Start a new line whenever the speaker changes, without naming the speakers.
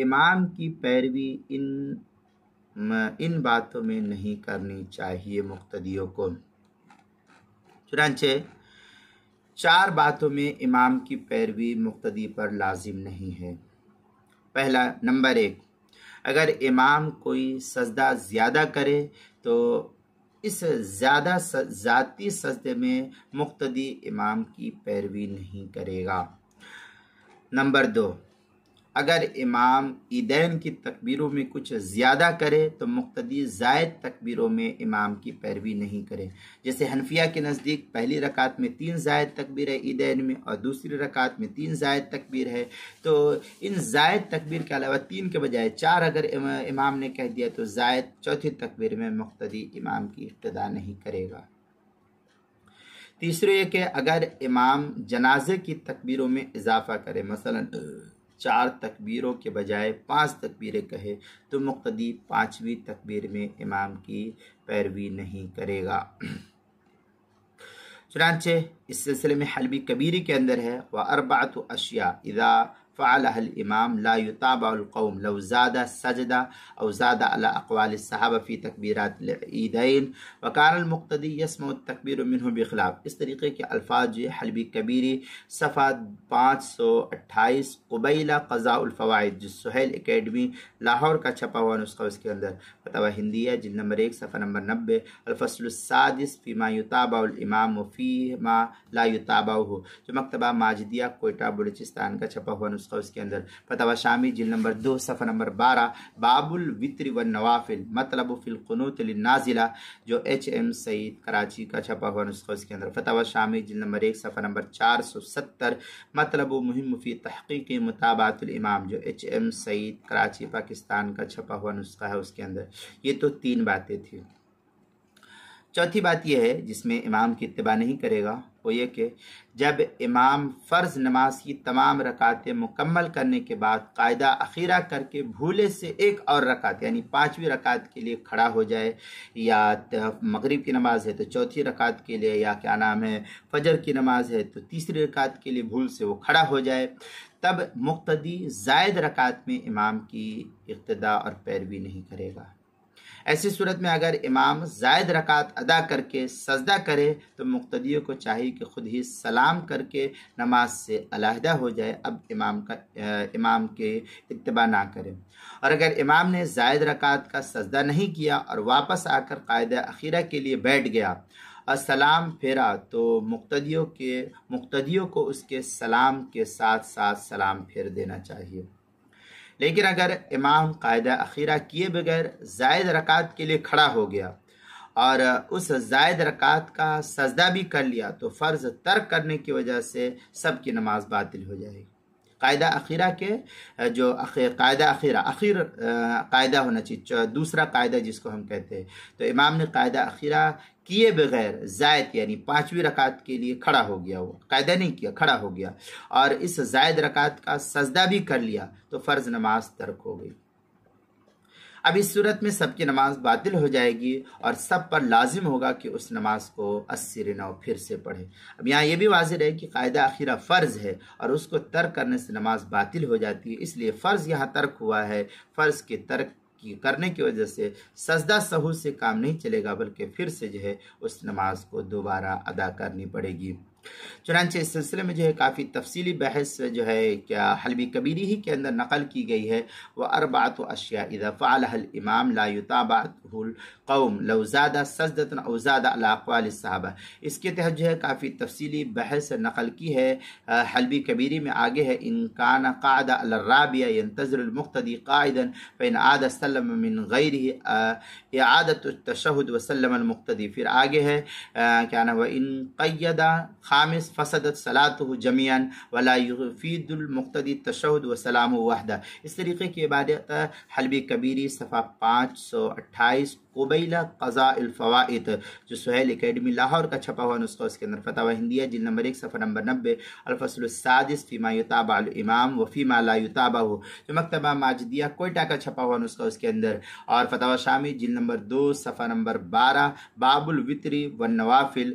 امام کی پیروی ان باتوں میں نہیں کرنی چاہیے مقتدیوں کو۔ چنانچہ 4 باتوں میں امام کی پیروی مقتدی پر لازم نہیں ہے۔ پہلا، نمبر 1، اگر امام کوئی سجدہ زیادہ کرے تو اس زیادہ ذاتی سجدے میں مقتدی امام کی پیروی نہیں کرے گا۔ نمبر 2، اگر امام عیدین کی تکبیروں میں کچھ زیادہ کرے تو مقتدی زائد تکبیروں میں امام کی پیروی نہیں کرے۔ جیسے حنفیہ کے نزدیک پہلی رکعت میں 3 زائد تکبیر ہے عیدین میں، اور دوسری رکعت میں 3 زائد تکبیر ہے، تو ان زائد تکبیر کے علاوہ 3 کے بجائے 4 اگر امام نے کہہ دیا تو زائد چوتھی تکبیر میں مقتدی امام کی اقتداء نہیں کرے گا۔ تیسرے یہ کہ اگر امام جنازے کی تکبیروں میں اضافہ کرے، مثلا 4 تکبیروں کے بجائے 5 تکبیریں کہے، تو مقتدی 5ویں تکبیر میں امام کی پیروی نہیں کرے گا۔ چنانچہ اس سلسلے میں حلبی کبیری کے اندر ہے وَأَرْبَعَةُ أَشْيَاء إِذَا فعلها الامام لا يتابع القوم لو زاد سجدہ او زاد على اقوال الصحابہ فی تکبیرات العیدین وکان المقتدی یسمع التکبیر منہ بخلاف۔ اس طریقے کے الفاظ جو حلبی کبیری صفحہ 528 قبیلہ قضاء الفوائد جو سہیل اکیڈمی لاہور کا چھپا ہوا نسخہ، اس کے اندر فتاوی ہندیہ جلد نمبر 1 صفحہ نمبر 90 الفصل السادس فیما یتابع الامام وفیما لا یتابعہ جو مکتبہ ماجدیہ کوئٹہ بلوچستان کا چھپا ہوا نسخہ، اس کے اندر فتاوی شامی جلد نمبر 2 صفحہ نمبر 12 باب الوتر والنوافل مطلب فی القنوت للنازلہ جو ایچ ایم سعید کراچی کا چھپا ہوا نسخہ، اس کے اندر فتاوی شامی جلد نمبر 1 صفحہ نمبر 470 مطلب مہم فی تحقیق متابعت الامام جو ایچ ایم سعید کراچی پاکستان کا چھپا ہوا نسخہ ہے، اس کے اندر۔ یہ تو 3 باتیں تھیں۔ چوتھی بات یہ ہے جس میں امام کی اتباع نہیں کرے گا، وہ یہ کہ جب امام فرض نماز کی تمام رکعتیں مکمل کرنے کے بعد قاعدہ اخیرہ کر کے بھولے سے ایک اور رکعت یعنی 5ویں رکعت کے لیے کھڑا ہو جائے، یا مغرب کی نماز ہے تو 4تھی رکعت کے لیے، یا کیا نام ہے فجر کی نماز ہے تو 3ری رکعت کے لیے بھول سے وہ کھڑا ہو جائے، تب مقتدی زائد رکعت میں امام کی اقتداء اور پیروی نہیں کرے گا۔ ایسی صورت میں اگر امام زائد رکعت ادا کر کے سجدہ کرے تو مقتدیوں کو چاہیے کہ خود ہی سلام کر کے نماز سے علیحدہ ہو جائے، اب امام کے اتباع نہ کرے۔ اور اگر امام نے زائد رکعت کا سجدہ نہیں کیا اور واپس آ کر قاعدہ اخیرہ کے لیے بیٹھ گیا اور سلام پھیرا تو مقتدیوں کو اس کے سلام کے ساتھ ساتھ سلام پھیر دینا چاہیے۔ لیکن اگر امام قاعدہ اخیرہ کیے بغیر زائد رکعت کے لیے کھڑا ہو گیا اور اس زائد رکعت کا سجدہ بھی کر لیا تو فرض ترک کرنے کی وجہ سے سب کی نماز باطل ہو جائے گی۔ قاعدہ اخیرہ کے جو قاعدہ اخیرہ قاعدہ ہونا چاہیے، دوسرا قاعدہ جس کو ہم کہتے ہیں، تو امام نے قاعدہ اخیرہ کیے بغیر زائد یعنی 5ویں رکعت کے لیے کھڑا ہو گیا، وہ قاعدہ نہیں کیا کھڑا ہو گیا اور اس زائد رکعت کا سجدہ بھی کر لیا تو فرض نماز ترک ہو گئی۔ اب اس صورت میں سب کی نماز باطل ہو جائے گی اور سب پر لازم ہوگا کہ اس نماز کو 80 نو پھر سے پڑھے۔ اب یہاں یہ بھی واضح رہے کہ قاعدہ اخیرہ فرض ہے اور اس کو ترک کرنے سے نماز باطل ہو جاتی ہے، اس لیے فرض یہاں ترک ہوا ہے، فرض کے ترک کرنے کی وجہ سے سجدہ سہو سے کام نہیں چلے گا بلکہ پھر سے جو ہے اس نماز کو دوبارہ ادا کرنی پڑے گی۔ چنانچہ اس سلسلے میں جو ہے کافی تفصیلی بحث جو ہے کیا حلبی کبیری ہی کے اندر نقل کی گئی ہے، وَأَرْبَعَةُ أَشْيَاء إِذَا فَعَلَهَا الْإِمَامُ لَا يُتَابَعُهُ الْقَوْمُ لَوْ زَادَ سَجْدَةً أَوْ زَادَ عَلَىٰ أَقْوَالِ الصَّحَابَةِ۔ اس کے تحت جو ہے کافی تفصیلی بحث نقل کی ہے حلبی کبیری میں، آگے ہے إِن كَانَ قَعَدَ عَلَى الرَّابِعَةِ يَنْتَظِرُ الْمُقْتَدِي قَاعِدًا فَإِنْ عَادَ سَلَّمَ مِنْ غَيْرِهِ إِعَادَةُ التَّشَهُّدِ وَسَلَّمَ الْمُقْتَدِي۔ پھر آگے ہے کیا نام وَإِن قَيَّدَ خامس فسدت صلاته جميعا ولا يفيد المقتدی التشہد وسلام وحدہ۔ اس طریقے کی عبادت حلبی کبیری صفحہ 528 قبیلہ قضاء الفوائد جو سہیل اکیڈمی لاہور کا چھپا ہوا نسخہ، اس کے اندر فتاوی ہندیہ جلد نمبر 1 صفحہ نمبر 90 الفصل السادس فیما یتابع الامام وفیما لا یتابع جو مکتبہ ماجدیہ کوئٹہ کا چھپا ہوا نسخہ، اس کے اندر، اور فتاوی شامی جلد نمبر 2 صفحہ نمبر 12 باب الوتر والنوافل